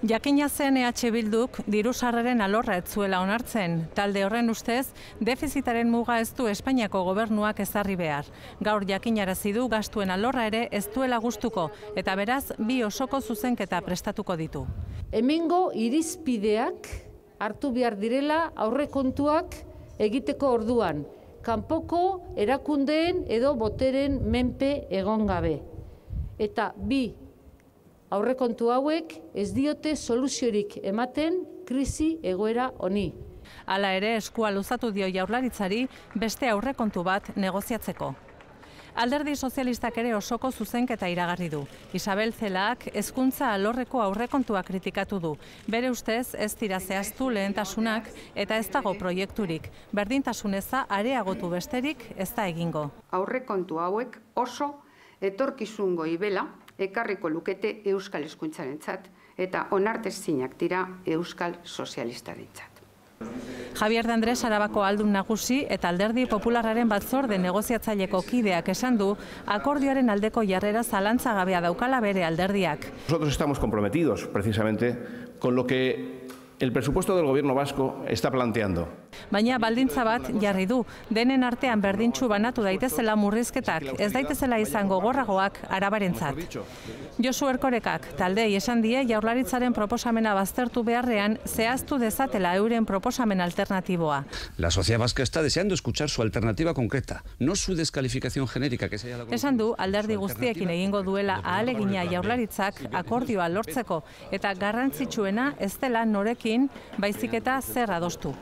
Jakina zen EH Bilduk diru sarreren alorra ez zuela onartzen. Talde horren ustez, defizitaren muga ez du Espainiako gobernuak ezarri behar. Gaur jakinarazi du gastuen alorra ere ez duela gustuko eta beraz bi osoko zuzenketa prestatuko ditu. Hemengo irizpideak hartu behar direla aurrekontuak egiteko orduan, kanpoko erakundeen edo boteren menpe egon gabe. Eta bi aurrekontu hauek ez diote soluziorik ematen krisi egoera honi. Hala ere, eskua luzatu dio Jaurlaritzari beste aurrekontu bat negoziatzeko. Alderdi sozialistak ere osoko zuzenketa iragarri du. Isabel Celaak hezkuntza alorreko aurrekontua kritikatu du. Bere ustez ez dira zehaztu lehentasunak eta ez dago proiekturik. Berdintasun eza areagotu besterik ez da egingo. Aurrekontu hauek oso etorkizungo ibela ekarriko lukete euskal hezkuntzarentzat eta onartezinak dira euskal sozialistarentzat. Javier de Andrés Arabako aldun nagusi eta Alderdi Popularraren batzorde negoziatzaileko kideak esan du akordioaren aldeko jarrera zalantzagabea daukala bere alderdiak. Nosotros estamos comprometidos precisamente con lo que el presupuesto del gobierno vasco está planteando. Baina baldintza bat jarri du, denen artean berdintsu banatu daitezela murrizketak, ez daitezela izango gogorragoak Arabarentzat. Josu Erkorekak taldeei esan die Jaurlaritzaren proposamena baztertu beharrean zehaztu dezatela euren proposamen alternatiboa. La sociedad vasca está deseando escuchar su alternativa concreta, no su descalificación genérica que se haya Esan du alderdi guztiekin egingo duela ahalegina Jaurlaritzak akordioa lortzeko eta garrantzitsuena ez dela norekin baizik eta zer adostu.